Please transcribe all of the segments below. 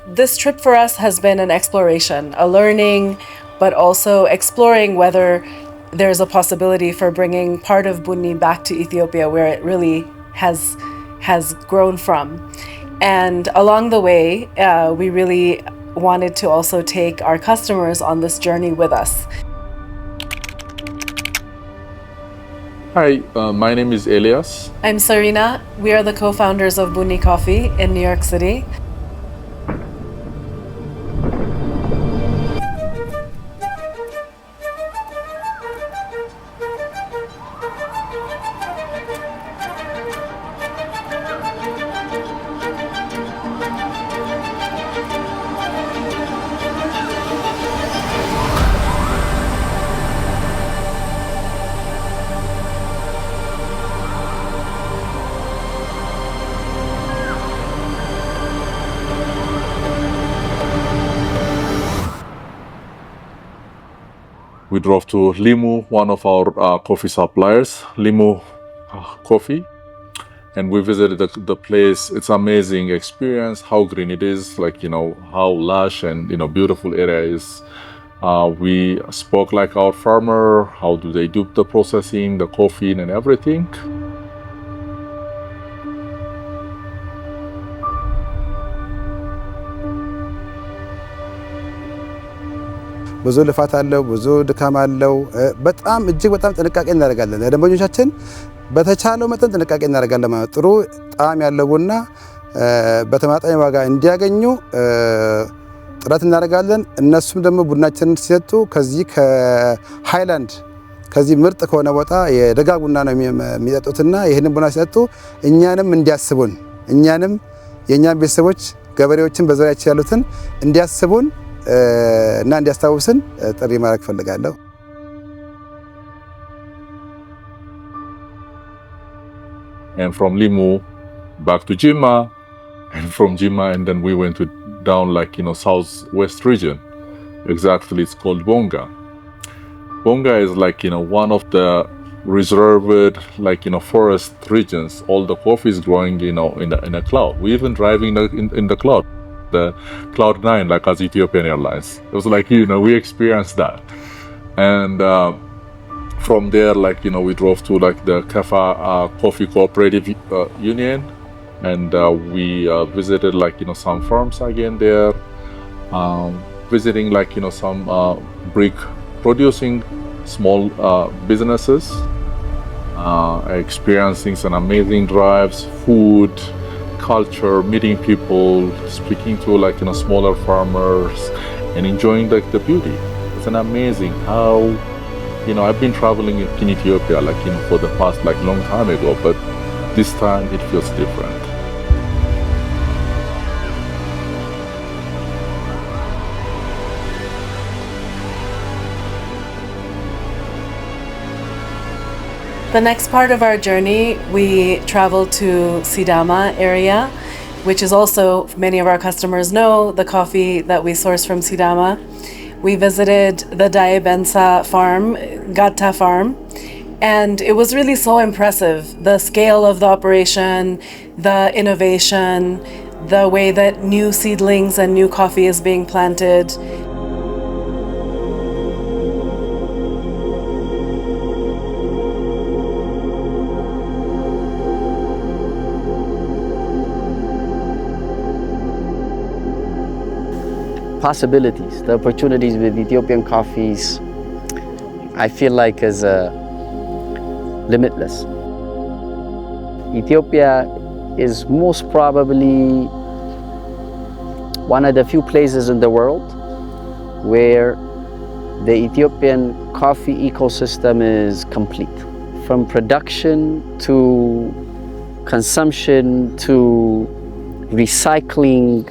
This trip for us has been an exploration, a learning, but also exploring whether there's a possibility for bringing part of Buunni back to Ethiopia, where it really has grown from. And along the way, we really wanted to also take our customers on this journey with us. Hi, my name is Elias. I'm Sarina. We are the co-founders of Buunni Coffee in New York City. We drove to Limu, one of our coffee suppliers, Limu Coffee, and we visited the place. It's amazing experience, how green it is, like, how lush and, beautiful area is. We spoke like our farmer, how do they do the processing, the coffee and everything. ብዙ ልፋት አለው፣ ብዙ ድካም አለው። በጣም እጅግ በጣም ጥንቃቄ እናደርጋለን። ለደንበኞቻችን በተቻለው መጠን ጥንቃቄ እናደርጋለን ማለት ጥሩ ጣዕም ያለው ቡና በተመጣጣኝ ዋጋ እንዲያገኙ ጥረት እናደርጋለን። እነሱም ደግሞ ቡናችንን ሲሰጡ ከዚህ ከሃይላንድ ከዚህ ምርጥ ከሆነ ቦታ የደጋ ቡና ነው የሚጠጡትና ይሄንን ቡና ሲጠጡ እኛንም እንዲያስቡን እኛንም የኛን ቤተሰቦች ገበሬዎችን በዙሪያችን ያሉትን እንዲያስቡን እና እንዲያስታውስን ጥሪ ማድረግ ፈልጋለሁ። And from Limu back to Jimma, and from Jimma and then we went down southwest region. Exactly, it's called Bonga. Bonga is one of the reserved forest regions. All the coffee is growing in a cloud. We even driving in the cloud. The Cloud 9 as Ethiopian Airlines. It was we experienced that. And from there we drove to the Keffa coffee cooperative union, and we visited some farms again there, visiting some brick producing small businesses, experiencing some amazing drives, food, culture, meeting people, speaking to smaller farmers, and enjoying the beauty. It's an amazing how I've been traveling in Ethiopia for the past long time ago, but this time it feels different. The next part of our journey, we traveled to Sidama area, which is also, many of our customers know, the coffee that we source from Sidama. We visited the Daebensa farm, Gatta farm, and it was really so impressive. The scale of the operation, the innovation, the way that new seedlings and new coffee is being planted. Possibilities, the opportunities with Ethiopian coffees, I feel is limitless. Ethiopia is most probably one of the few places in the world where the Ethiopian coffee ecosystem is complete. From production to consumption to recycling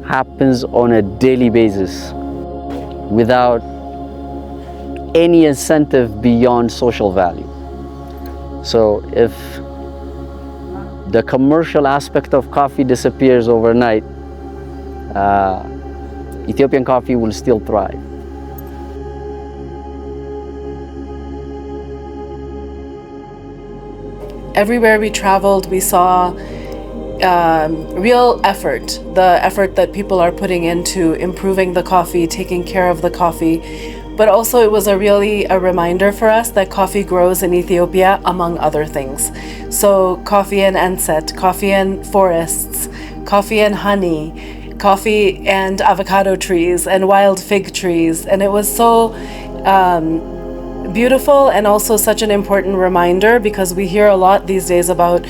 happens on a daily basis without any incentive beyond social value. So if the commercial aspect of coffee disappears overnight, Ethiopian coffee will still thrive. Everywhere we traveled, we saw real effort, the effort that people are putting into improving the coffee, taking care of the coffee. But also it was a reminder for us that coffee grows in Ethiopia among other things. So coffee and enset, coffee and forests, coffee and honey, coffee and avocado trees and wild fig trees. And it was so beautiful and also such an important reminder, because we hear a lot these days about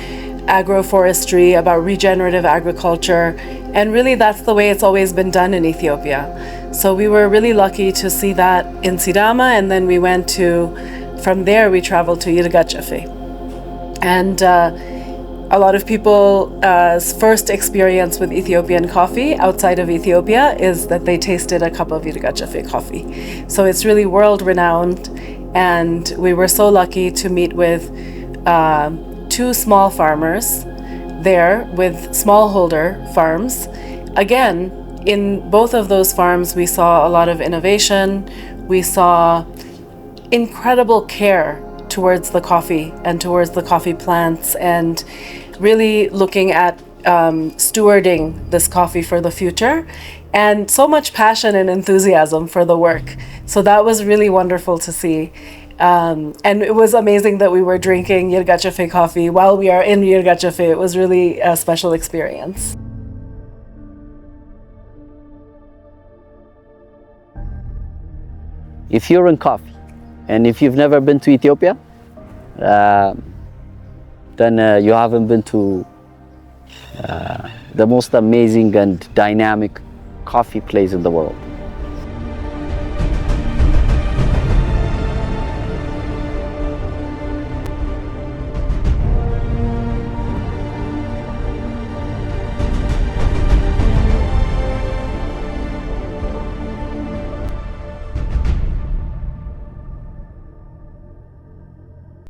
agroforestry, about regenerative agriculture, and really that's the way it's always been done in Ethiopia. So we were really lucky to see that in Sidama, and then we went from there we traveled to Yirgacheffe. And a lot of people's first experience with Ethiopian coffee outside of Ethiopia is that they tasted a cup of Yirgacheffe coffee. So it's really world renowned, and we were so lucky to meet with 2 small farmers there with smallholder farms. Again, in both of those farms, we saw a lot of innovation. We saw incredible care towards the coffee and towards the coffee plants, and really looking at stewarding this coffee for the future, and so much passion and enthusiasm for the work. So that was really wonderful to see. And it was amazing that we were drinking Yirgacheffe coffee while we are in Yirgacheffe. It was really a special experience. If you're in coffee, and if you've never been to Ethiopia, then you haven't been to the most amazing and dynamic coffee place in the world.